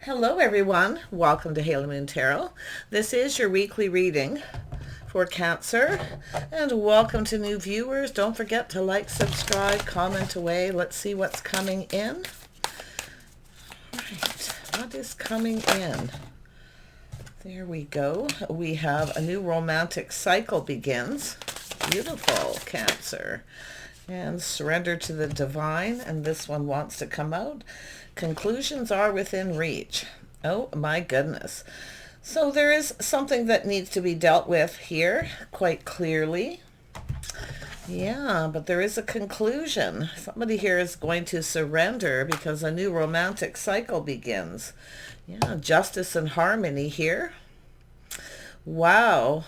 Hello everyone, welcome to Halo Moon Tarot. This is your weekly reading for Cancer, and welcome to new viewers. Don't forget to like, subscribe, comment away. Let's see what's coming in. Right, what is coming in? There we go. We have a new romantic cycle begins. Beautiful, Cancer. And surrender to the divine, and this one wants to come out. Conclusions are within reach. Oh my goodness. So there is something that needs to be dealt with here quite clearly. Yeah, but there is a conclusion. Somebody here is going to surrender because a new romantic cycle begins. Yeah, justice and harmony here. Wow.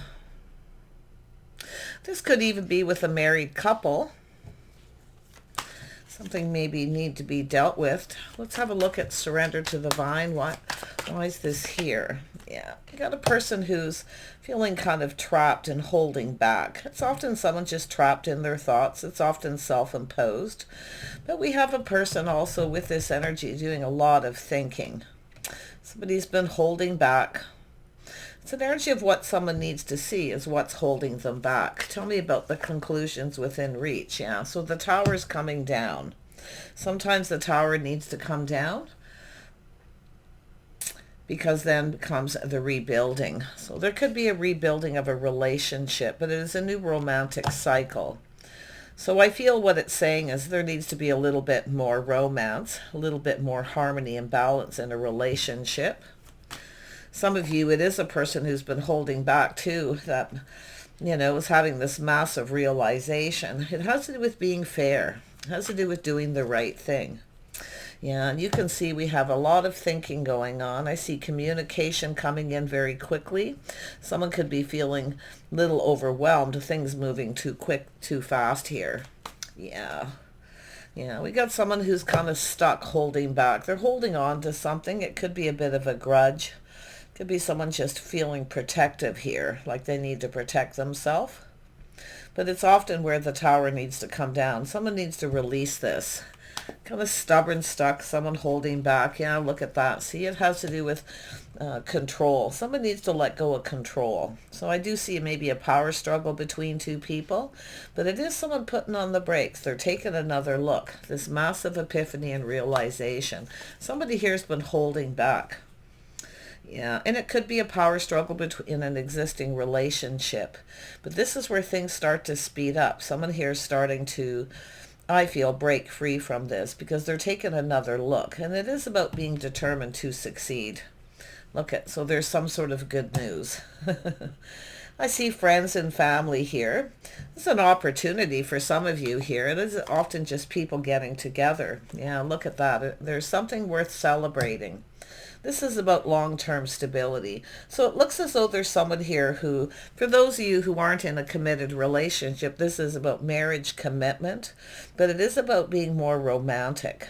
This could even be with a married couple. Something maybe need to be dealt with. Let's have a look at surrender to the divine. Why is this here? Yeah, you got a person who's feeling kind of trapped and holding back. It's often someone just trapped in their thoughts. It's often self-imposed. But we have a person also with this energy doing a lot of thinking. Somebody's been holding back. It's an energy of what someone needs to see is what's holding them back. Tell me about the conclusions within reach. Yeah, so the tower is coming down. Sometimes the tower needs to come down because then comes the rebuilding. So there could be a rebuilding of a relationship, but it is a new romantic cycle. So I feel what it's saying is there needs to be a little bit more romance, a little bit more harmony and balance in a relationship. Some of you, it is a person who's been holding back too, that, is having this massive realization. It has to do with being fair. It has to do with doing the right thing. Yeah, and you can see we have a lot of thinking going on. I see communication coming in very quickly. Someone could be feeling a little overwhelmed, things moving too quick, too fast here. Yeah. Yeah, we got someone who's kind of stuck holding back. They're holding on to something. It could be a bit of a grudge. Could be someone just feeling protective here, like they need to protect themselves. But it's often where the tower needs to come down. Someone needs to release this. Kind of stubborn, stuck, someone holding back. Yeah, look at that. See, it has to do with control. Someone needs to let go of control. So I do see maybe a power struggle between two people, but it is someone putting on the brakes. They're taking another look. This massive epiphany and realization. Somebody here has been holding back. Yeah, and it could be a power struggle in an existing relationship. But this is where things start to speed up. Someone here is starting to, I feel, break free from this because they're taking another look. And it is about being determined to succeed. So there's some sort of good news. I see friends and family here. It's an opportunity for some of you here. It is often just people getting together. Yeah, look at that. There's something worth celebrating. This is about long-term stability. So it looks as though there's someone here who, for those of you who aren't in a committed relationship, this is about marriage commitment, but it is about being more romantic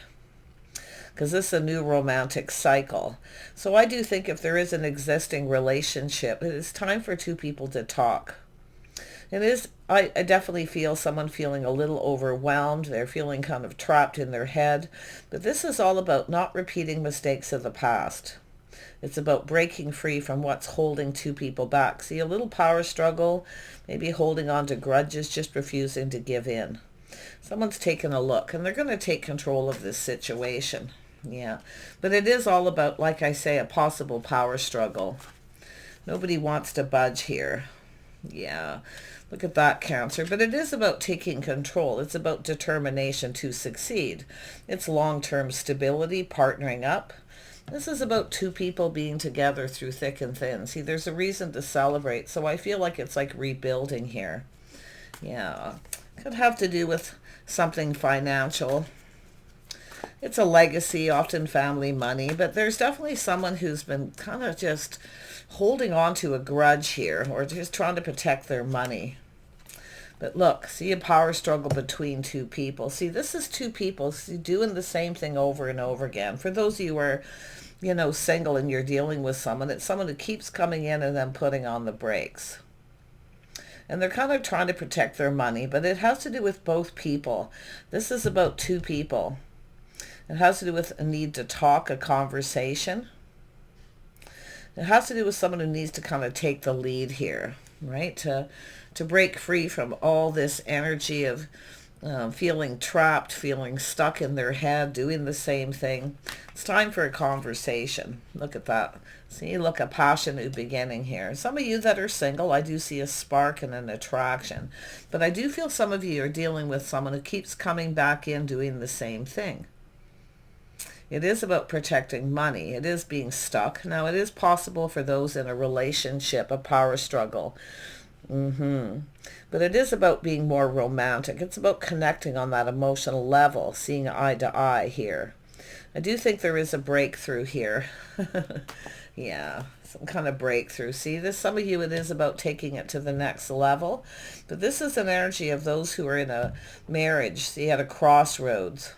because this is a new romantic cycle. So I do think if there is an existing relationship, it is time for two people to talk. I definitely feel someone feeling a little overwhelmed. They're feeling kind of trapped in their head. But this is all about not repeating mistakes of the past. It's about breaking free from what's holding two people back. See, a little power struggle, maybe holding on to grudges, just refusing to give in. Someone's taking a look, and they're going to take control of this situation. Yeah, but it is all about, like I say, a possible power struggle. Nobody wants to budge here. Yeah, look at that, Cancer. But it is about taking control. It's about determination to succeed. It's long-term stability, partnering up. This is about two people being together through thick and thin. See, there's a reason to celebrate. So I feel like it's like rebuilding here. Yeah, could have to do with something financial. It's a legacy, often family money, but there's definitely someone who's been kind of just holding on to a grudge here or just trying to protect their money. But look, see a power struggle between two people. See, this is two people doing the same thing over and over again. For those of you who are, single and you're dealing with someone, it's someone who keeps coming in and then putting on the brakes. And they're kind of trying to protect their money, but it has to do with both people. This is about two people. It has to do with a need to talk, a conversation. It has to do with someone who needs to kind of take the lead here, right? To break free from all this energy of feeling trapped, feeling stuck in their head, doing the same thing. It's time for a conversation. Look at that. See, look, a passionate beginning here. Some of you that are single, I do see a spark and an attraction. But I do feel some of you are dealing with someone who keeps coming back in doing the same thing. It is about protecting money. It is being stuck. Now, it is possible for those in a relationship, a power struggle. But it is about being more romantic. It's about connecting on that emotional level, seeing eye to eye here. I do think there is a breakthrough here. Yeah, some kind of breakthrough. See, this, some of you, it is about taking it to the next level. But this is an energy of those who are in a marriage, see, at a crossroads.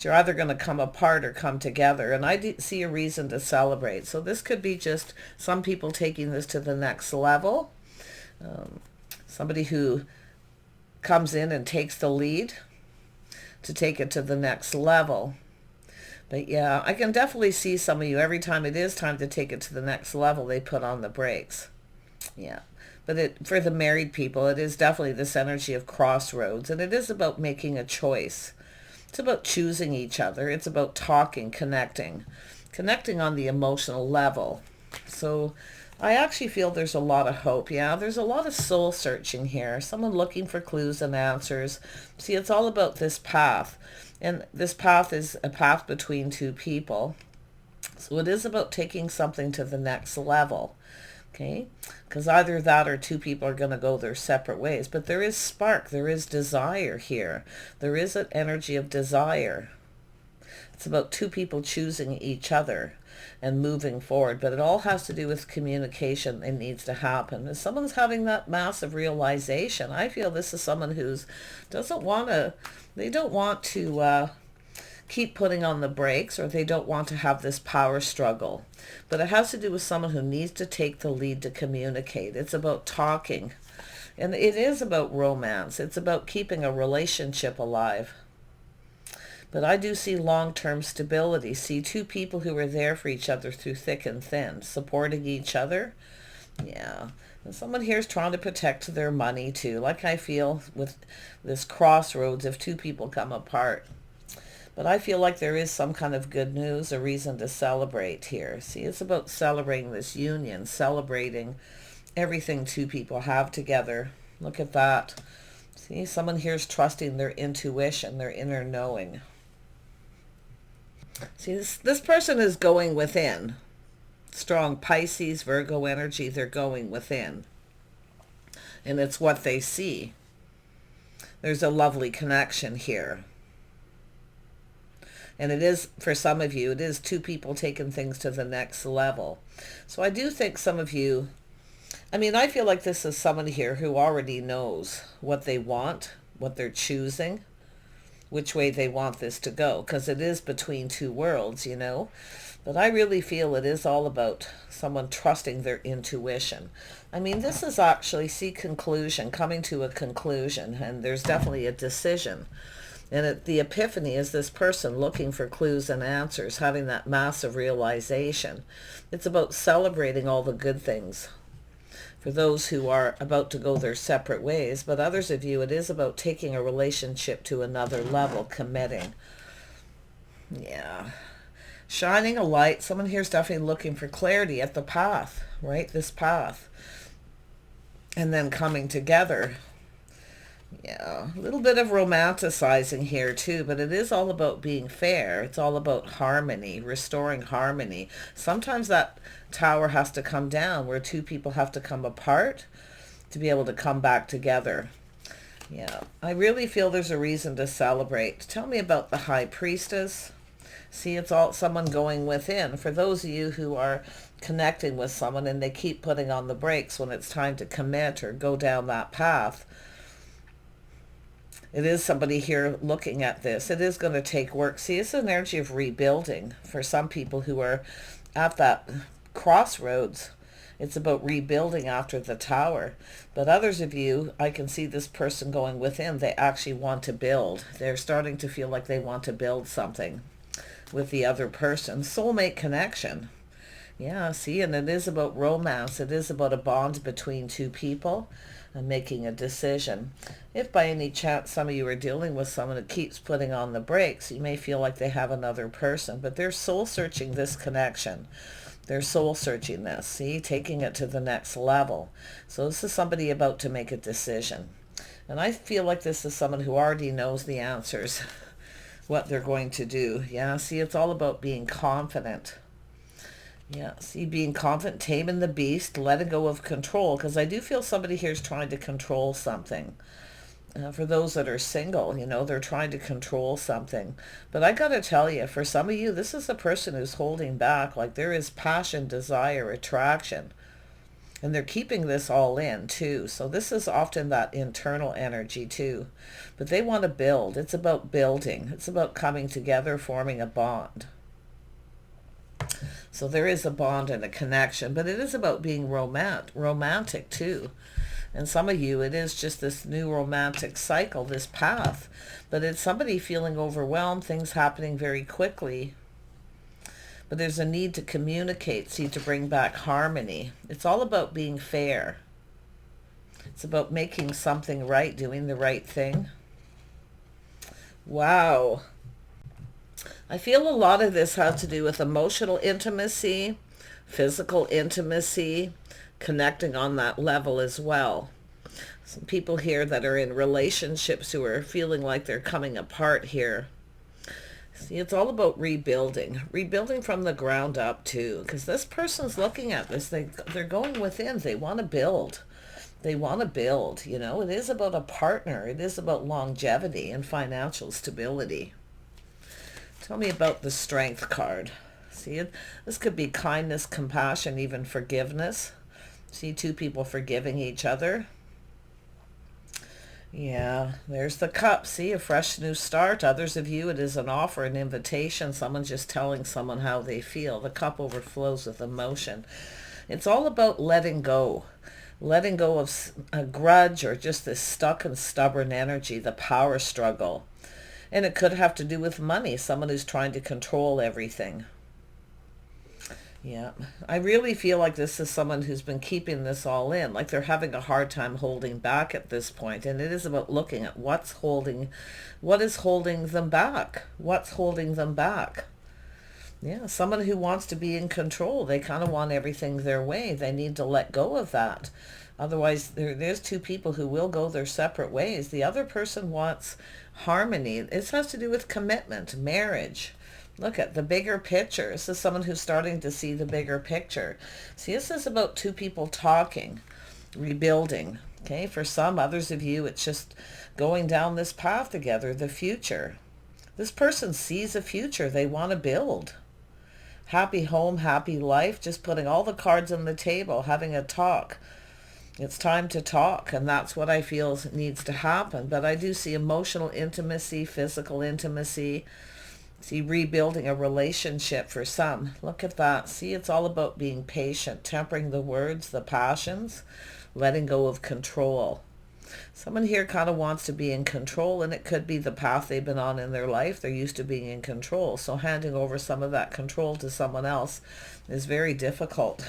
You're either going to come apart or come together. And I do see a reason to celebrate. So this could be just some people taking this to the next level. Somebody who comes in and takes the lead to take it to the next level. But yeah, I can definitely see some of you, every time it is time to take it to the next level, they put on the brakes. Yeah. But for the married people, it is definitely this energy of crossroads. And it is about making a choice. It's about choosing each other. It's about talking, connecting on the emotional level. So I actually feel there's a lot of hope. Yeah, there's a lot of soul searching here. Someone looking for clues and answers. See, it's all about this path. And this path is a path between two people. So it is about taking something to the next level. Okay, because either that or two people are going to go their separate ways. But there is spark, there is desire here. There is an energy of desire. It's about two people choosing each other and moving forward. But it all has to do with communication. It needs to happen. If someone's having that massive realization, I feel this is someone who's they don't want to keep putting on the brakes, or they don't want to have this power struggle. But it has to do with someone who needs to take the lead to communicate. It's about talking. And it is about romance. It's about keeping a relationship alive. But I do see long-term stability. See two people who are there for each other through thick and thin, supporting each other. Yeah. And someone here is trying to protect their money too. Like I feel with this crossroads if two people come apart. But I feel like there is some kind of good news, a reason to celebrate here. See, it's about celebrating this union, celebrating everything two people have together. Look at that. See, someone here is trusting their intuition, their inner knowing. See, this person is going within. Strong Pisces, Virgo energy, they're going within. And it's what they see. There's a lovely connection here. And it is, for some of you, it is two people taking things to the next level. So I do think some of you, I mean, I feel like this is someone here who already knows what they want, what they're choosing, which way they want this to go, because it is between two worlds, you know. But I really feel it is all about someone trusting their intuition. I mean, this is actually, see, conclusion, coming to a conclusion, and there's definitely a decision. And the epiphany is this person looking for clues and answers, having that massive realization. It's about celebrating all the good things for those who are about to go their separate ways. But others of you, it is about taking a relationship to another level, committing. Yeah. Shining a light. Someone here is definitely looking for clarity at the path, right? This path. And then coming together. Yeah, a little bit of romanticizing here too, but it is all about being fair. It's all about harmony, restoring harmony. Sometimes that tower has to come down where two people have to come apart to be able to come back together. Yeah, I really feel there's a reason to celebrate. Tell me about the High Priestess. See, it's all someone going within. For those of you who are connecting with someone and they keep putting on the brakes when it's time to commit or go down that path, it is somebody here looking at this. It is going to take work. See, it's an energy of rebuilding for some people who are at that crossroads. It's about rebuilding after the tower. But others of you, I can see this person going within. They actually want to build. They're starting to feel like they want to build something with the other person. Soulmate connection. Yeah, see, and it is about romance. It is about a bond between two people and making a decision. If by any chance some of you are dealing with someone that keeps putting on the brakes, you may feel like they have another person, but they're soul searching this connection. They're soul searching this, see, taking it to the next level. So this is somebody about to make a decision. And I feel like this is someone who already knows the answers, what they're going to do. Yeah, see, it's all about being confident. Yeah, see, being confident, taming the beast, letting go of control, because I do feel somebody here is trying to control something. For those that are single, they're trying to control something. But I got to tell you, for some of you, this is a person who's holding back. Like there is passion, desire, attraction. And they're keeping this all in too. So this is often that internal energy too. But they want to build. It's about building. It's about coming together, forming a bond. So there is a bond and a connection, but it is about being romantic too. And some of you, it is just this new romantic cycle, this path. But it's somebody feeling overwhelmed, things happening very quickly. But there's a need to communicate, see, to bring back harmony. It's all about being fair. It's about making something right, doing the right thing. Wow. I feel a lot of this has to do with emotional intimacy, physical intimacy, connecting on that level as well. Some people here that are in relationships who are feeling like they're coming apart here. See, it's all about rebuilding from the ground up too, because this person's looking at this, they're going within, they want to build. They want to build, it is about a partner, it is about longevity and financial stability. Tell me about the Strength card. See, this could be kindness, compassion, even forgiveness. See, two people forgiving each other. Yeah, there's the Cup. See, a fresh new start. Others of you, it is an offer, an invitation. Someone just telling someone how they feel. The Cup overflows with emotion. It's all about letting go. Letting go of a grudge or just this stuck and stubborn energy, the power struggle. And it could have to do with money, someone who's trying to control everything. Yeah, I really feel like this is someone who's been keeping this all in, like they're having a hard time holding back at this point. And it is about looking at what is holding them back? What's holding them back? Yeah, someone who wants to be in control. They kind of want everything their way. They need to let go of that. Otherwise, there's two people who will go their separate ways. The other person wants harmony. This has to do with commitment, marriage. Look at the bigger picture. This is someone who's starting to see the bigger picture. See, this is about two people talking, rebuilding. Okay, for some others of you, it's just going down this path together, the future. This person sees a future. They want to build. Happy home, happy life, just putting all the cards on the table, having a talk. It's time to talk, and that's what I feel needs to happen. But I do see emotional intimacy, physical intimacy. See, rebuilding a relationship for some. Look at that. See, it's all about being patient, tempering the words, the passions, letting go of control. Someone here kind of wants to be in control, and it could be the path they've been on in their life. They're used to being in control. So handing over some of that control to someone else is very difficult.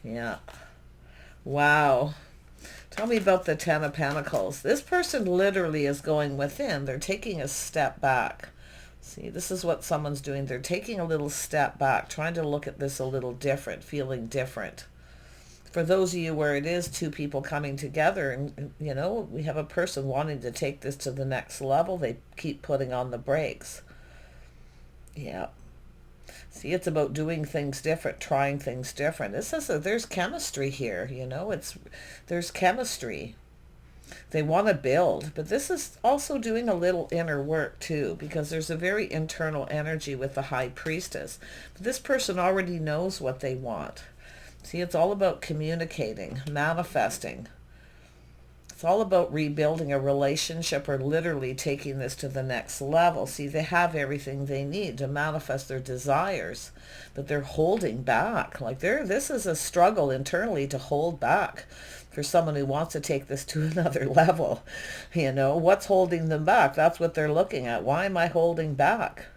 Yeah. Wow. Tell me about the Ten of Pentacles. This person literally is going within. They're taking a step back. See, this is what someone's doing. They're taking a little step back, trying to look at this a little different, feeling different. For those of you where it is two people coming together and we have a person wanting to take this to the next level, they keep putting on the brakes. Yeah. See, it's about doing things different, trying things different. There's chemistry here, there's chemistry. They want to build, but this is also doing a little inner work too, because there's a very internal energy with the High Priestess. But this person already knows what they want. See, it's all about communicating, manifesting. It's all about rebuilding a relationship or literally taking this to the next level. See, they have everything they need to manifest their desires, but they're holding back. This is a struggle internally to hold back for someone who wants to take this to another level. What's holding them back? That's what they're looking at. Why am I holding back?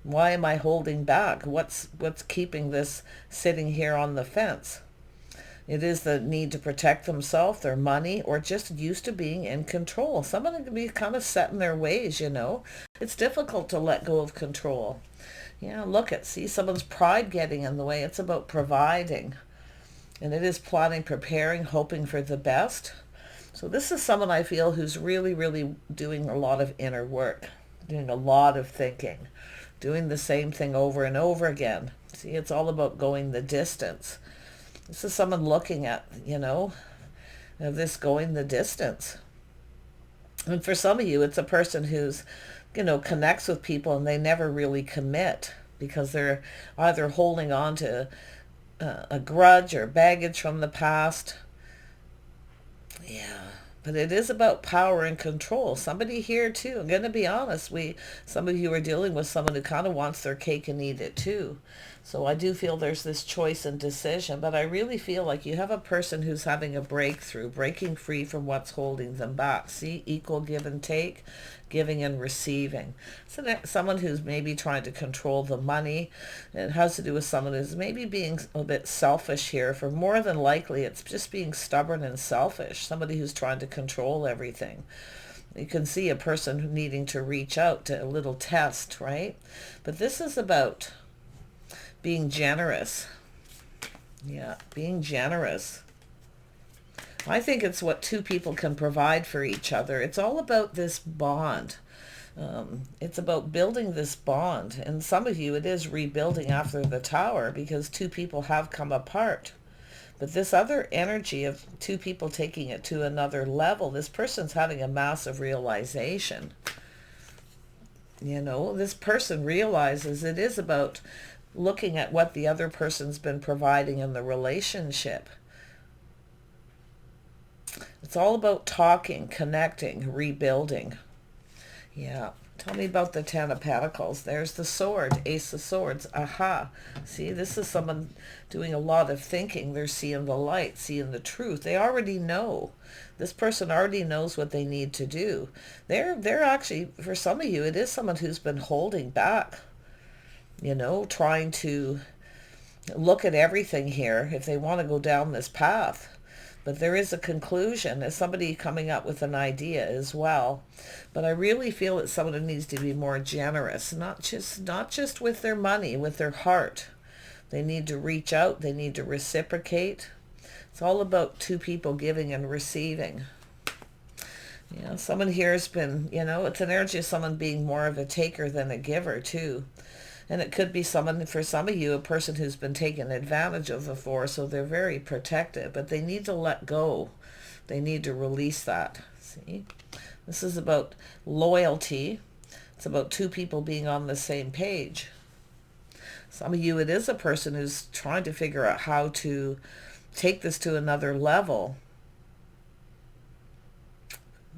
Why am I holding back? What's keeping this sitting here on the fence? It is the need to protect themselves, their money, or just used to being in control. Someone can be kind of set in their ways, you know. It's difficult to let go of control. Yeah, look at, see someone's pride getting in the way. It's about providing. And it is plotting, preparing, hoping for the best. So this is someone I feel who's really, really doing a lot of inner work, doing a lot of thinking, doing the same thing over and over again. See, it's all about going the distance. This is someone looking at, this going the distance. And for some of you, it's a person who's, connects with people and they never really commit because they're either holding on to a grudge or baggage from the past. Yeah, but it is about power and control. Somebody here too, I'm going to be honest, some of you are dealing with someone who kind of wants their cake and eat it too. So I do feel there's this choice and decision, but I really feel like you have a person who's having a breakthrough, breaking free from what's holding them back. See, equal give and take, giving and receiving. So someone who's maybe trying to control the money. It has to do with someone who's maybe being a bit selfish here. For more than likely, it's just being stubborn and selfish. Somebody who's trying to control everything. You can see a person needing to reach out to a little test, right? But this is about being generous. Yeah, being generous. I think it's what two people can provide for each other. It's all about this bond. It's about building this bond. And some of you, it is rebuilding after the tower because two people have come apart. But this other energy of two people taking it to another level, this person's having a massive realization. This person realizes it is about looking at what the other person's been providing in the relationship. It's all about talking, connecting, rebuilding. Yeah. Tell me about the Ten of Pentacles. There's the sword, Ace of Swords. Aha. See, this is someone doing a lot of thinking. They're seeing the light, seeing the truth. They already know. This person already knows what they need to do. They're actually, for some of you, it is someone who's been holding back. Trying to look at everything here if they want to go down this path. But there is a conclusion. There's somebody coming up with an idea as well. But I really feel that someone who needs to be more generous, not just with their money, with their heart. They need to reach out. They need to reciprocate. It's all about two people giving and receiving. Someone here has been, it's an energy of someone being more of a taker than a giver too. And it could be someone, for some of you, a person who's been taken advantage of before, so they're very protective, but they need to let go. They need to release that. See? This is about loyalty. It's about two people being on the same page. Some of you, it is a person who's trying to figure out how to take this to another level.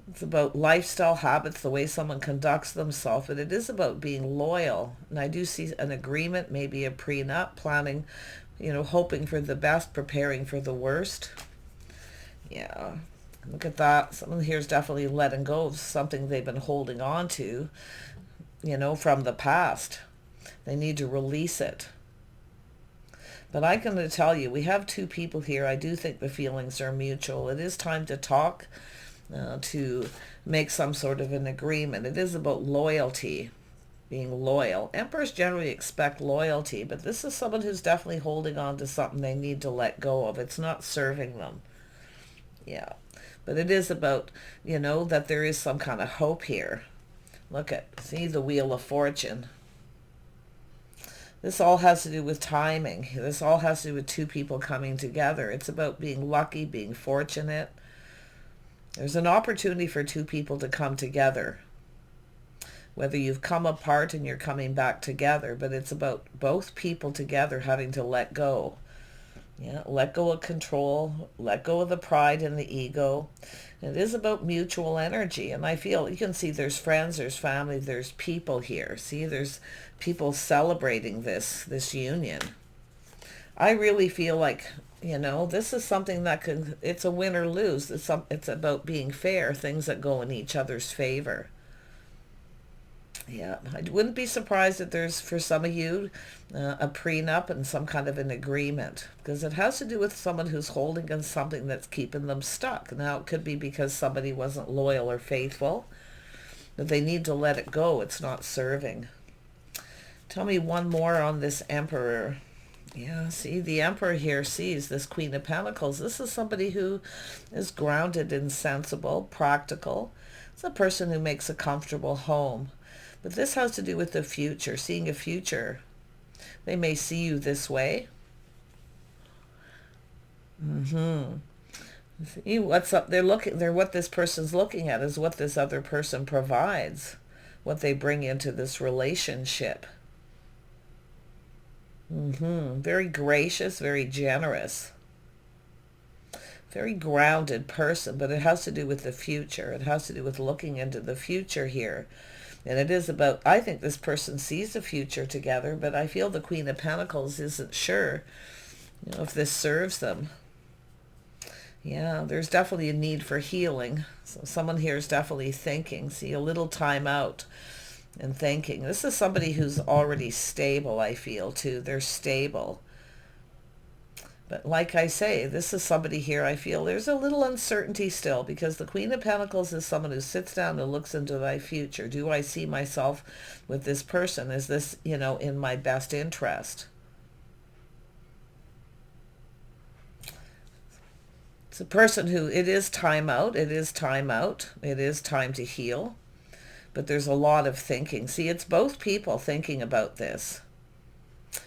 It's about lifestyle habits, the way someone conducts themselves, but it is about being loyal. And I do see an agreement, maybe a prenup, planning, hoping for the best, preparing for the worst. Yeah, look at that. Someone here is definitely letting go of something they've been holding on to, from the past. They need to release it. But I'm going to tell you, we have two people here. I do think the feelings are mutual. It is time to talk. To make some sort of an agreement. It is about loyalty, being loyal. Emperors generally expect loyalty, but this is someone who's definitely holding on to something they need to let go of. It's not serving them. Yeah, but it is about, that there is some kind of hope here. See the Wheel of Fortune. This all has to do with timing. This all has to do with two people coming together. It's about being lucky, being fortunate. There's an opportunity for two people to come together. Whether you've come apart and you're coming back together, but it's about both people together having to let go. Yeah, let go of control, let go of the pride and the ego. It is about mutual energy. And I feel, you can see there's friends, there's family, there's people here. See, there's people celebrating this union. I really feel like, this is something that it's a win or lose. It's about being fair, things that go in each other's favor. Yeah, I wouldn't be surprised if there's, for some of you, a prenup and some kind of an agreement, because it has to do with someone who's holding on something that's keeping them stuck. Now, it could be because somebody wasn't loyal or faithful, but they need to let it go. It's not serving. Tell me one more on this Emperor. Yeah, see, the Emperor here sees this Queen of Pentacles. This is somebody who is grounded and sensible, practical. It's a person who makes a comfortable home. But this has to do with the future, seeing a future. They may see you this way. See what's up? They're what this person's looking at is what this other person provides, what they bring into this relationship. Very gracious, very generous. Very grounded person, but it has to do with the future. It has to do with looking into the future here. And it is about, I think this person sees a future together, but I feel the Queen of Pentacles isn't sure, if this serves them. Yeah, there's definitely a need for healing. So someone here is definitely thinking. See, a little time out and thinking. This is somebody who's already stable, I feel, too. They're stable. But like I say, this is somebody here, I feel there's a little uncertainty still, because the Queen of Pentacles is someone who sits down and looks into my future. Do I see myself with this person? Is this, in my best interest? It's a person who, it is time out. It is time out. It is time to heal. But there's a lot of thinking. See, it's both people thinking about this.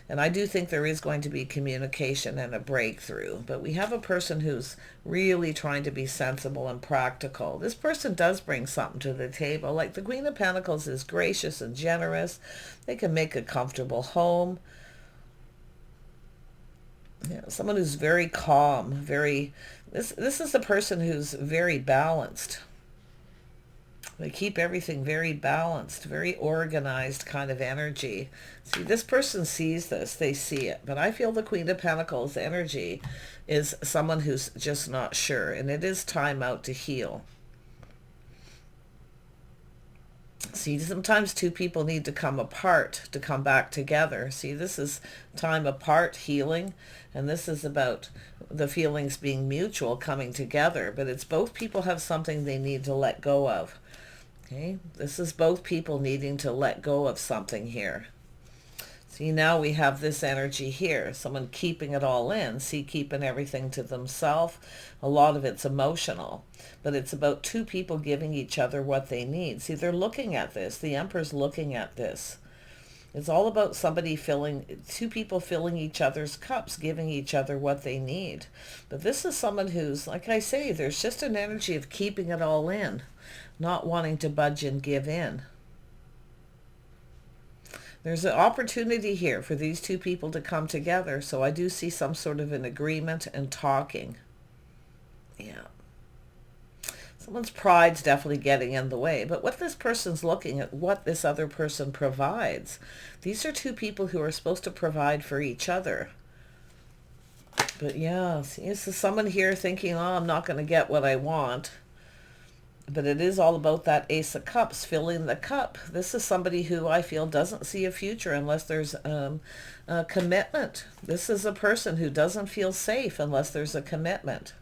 And I do think there is going to be communication and a breakthrough. But we have a person who's really trying to be sensible and practical. This person does bring something to the table. Like the Queen of Pentacles is gracious and generous. They can make a comfortable home. Someone who's very calm, this is a person who's very balanced. They keep everything very balanced, very organized kind of energy. See, this person sees this, they see it. But I feel the Queen of Pentacles energy is someone who's just not sure. And it is time out to heal. See, sometimes two people need to come apart to come back together. See, this is time apart, healing. And this is about the feelings being mutual, coming together. But it's both people have something they need to let go of. Okay, this is both people needing to let go of something here. See, now we have this energy here. Someone keeping it all in. See, keeping everything to themselves. A lot of it's emotional. But it's about two people giving each other what they need. See, they're looking at this. The Emperor's looking at this. It's all about two people filling each other's cups, giving each other what they need. But this is someone who's, like I say, there's just an energy of keeping it all in. Not wanting to budge and give in. There's an opportunity here for these two people to come together. So I do see some sort of an agreement and talking. Yeah. Someone's pride's definitely getting in the way. But what this person's looking at, what this other person provides. These are two people who are supposed to provide for each other. But yeah, see, this is someone here thinking, oh, I'm not going to get what I want. But it is all about that Ace of Cups, filling the cup. This is somebody who I feel doesn't see a future unless there's a commitment. This is a person who doesn't feel safe unless there's a commitment.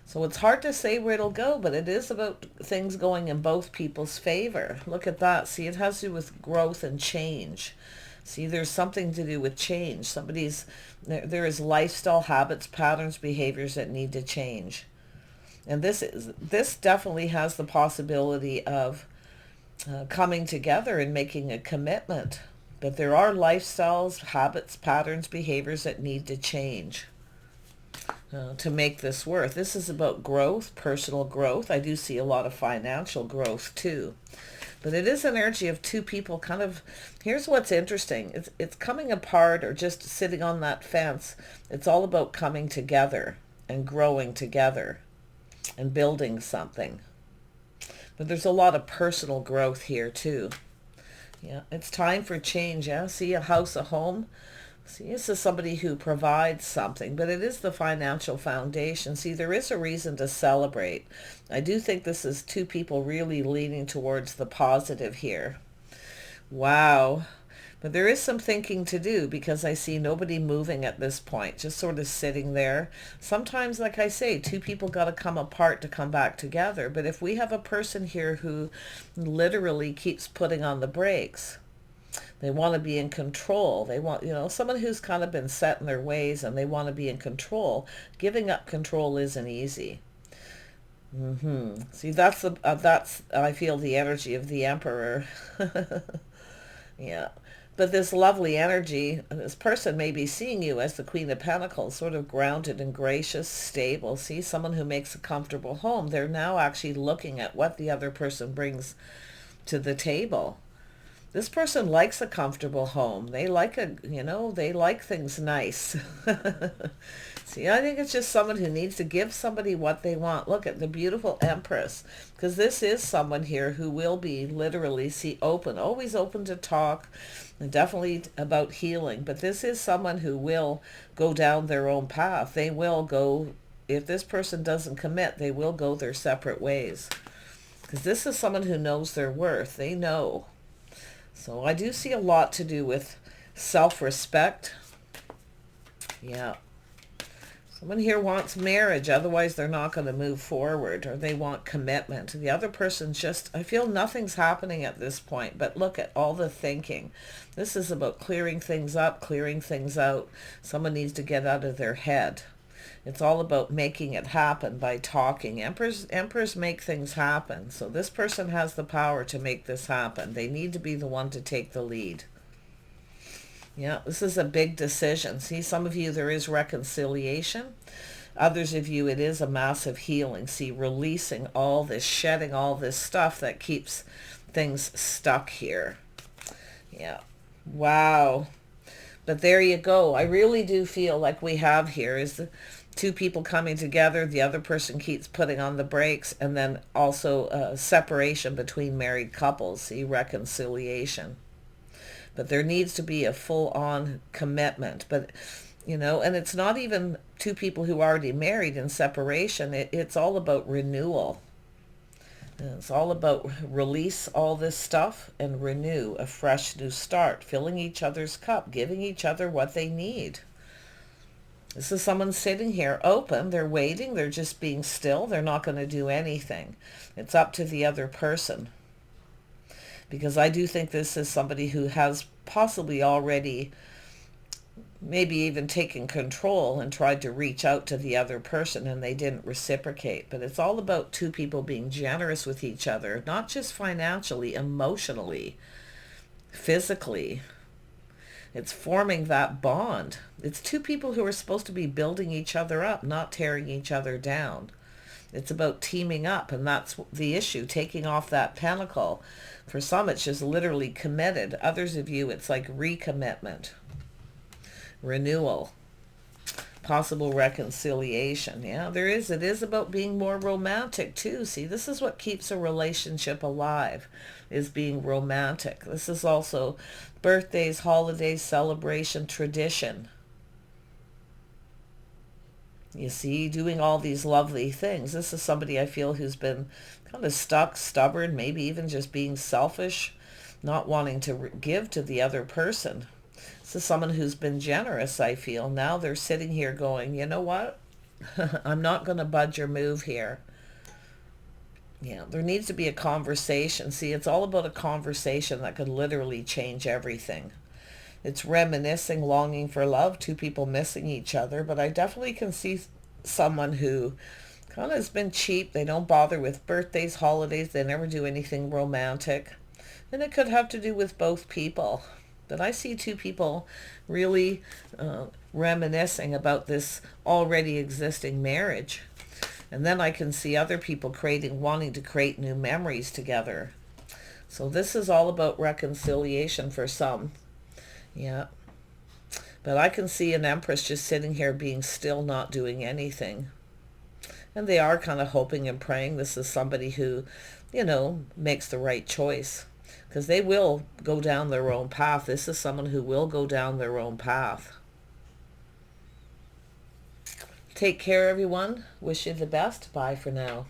So it's hard to say where it'll go, but it is about things going in both people's favor. Look at that. See, it has to do with growth and change. See, there's something to do with change. There is lifestyle habits, patterns, behaviors that need to change. And this definitely has the possibility of coming together and making a commitment. But there are lifestyles, habits, patterns, behaviors that need to change to make this work. This is about growth, personal growth. I do see a lot of financial growth too. But it is an energy of two people kind of, here's what's interesting. It's coming apart or just sitting on that fence. It's all about coming together and growing together and building something. But there's a lot of personal growth here too. Yeah, it's time for change. Yeah, see, a house, a home. See, this is somebody who provides something, but it is the financial foundation. See, there is a reason to celebrate. I do think this is two people really leaning towards the positive here. Wow. But there is some thinking to do, because I see nobody moving at this point, just sort of sitting there. Sometimes, like I say, two people got to come apart to come back together. But if we have a person here who literally keeps putting on the brakes, they want to be in control. They want, someone who's kind of been set in their ways and they want to be in control. Giving up control isn't easy. See, that's I feel the energy of the Emperor. Yeah. But this lovely energy, this person may be seeing you as the Queen of Pentacles, sort of grounded and gracious, stable. See, someone who makes a comfortable home. They're now actually looking at what the other person brings to the table. This person likes a comfortable home. They like they like things nice. See, I think it's just someone who needs to give somebody what they want. Look at the beautiful Empress, because this is someone here who will be literally, always open to talk, and definitely about healing. But this is someone who will go down their own path. They will go, if this person doesn't commit, they will go their separate ways. Because this is someone who knows their worth. They know. So I do see a lot to do with self-respect. Yeah. Someone here wants marriage, otherwise they're not going to move forward, or they want commitment. The other person's just, I feel nothing's happening at this point, but look at all the thinking. This is about clearing things up, clearing things out. Someone needs to get out of their head. It's all about making it happen by talking. Emperors make things happen. So this person has the power to make this happen. They need to be the one to take the lead. Yeah, this is a big decision. See, some of you, there is reconciliation. Others of you, it is a massive healing. See, releasing all this, shedding all this stuff that keeps things stuck here. Yeah. Wow. But there you go. I really do feel like we have here is the two people coming together. The other person keeps putting on the brakes, and then also separation between married couples. See, reconciliation. But there needs to be a full-on commitment. But, and it's not even two people who are already married in separation. It's all about renewal. And it's all about release all this stuff and renew a fresh new start, filling each other's cup, giving each other what they need. This is someone sitting here open. They're waiting. They're just being still. They're not going to do anything. It's up to the other person. Because I do think this is somebody who has possibly already maybe even taken control and tried to reach out to the other person, and they didn't reciprocate. But it's all about two people being generous with each other, not just financially, emotionally, physically. It's forming that bond. It's two people who are supposed to be building each other up, not tearing each other down. It's about teaming up, and that's the issue, taking off that pentacle. For some, it's just literally committed. Others of you, it's like recommitment, renewal, possible reconciliation. Yeah, it is about being more romantic too. See, this is what keeps a relationship alive, is being romantic. This is also birthdays, holidays, celebration, tradition. You see, doing all these lovely things. This is somebody I feel who's been kind of stuck, stubborn, maybe even just being selfish, not wanting to give to the other person. This is someone who's been generous, I feel. Now they're sitting here going, you know what? I'm not going to budge or move here. Yeah, there needs to be a conversation. See, it's all about a conversation that could literally change everything. It's reminiscing, longing for love, two people missing each other. But I definitely can see someone who kind of has been cheap. They don't bother with birthdays, holidays. They never do anything romantic. And it could have to do with both people. But I see two people really reminiscing about this already existing marriage. And then I can see other people wanting to create new memories together. So this is all about reconciliation for some. Yeah. But I can see an Empress just sitting here being still, not doing anything. And they are kind of hoping and praying this is somebody who, makes the right choice. because they will go down their own path. This is someone who will go down their own path. Take care, everyone. Wish you the best. Bye for now.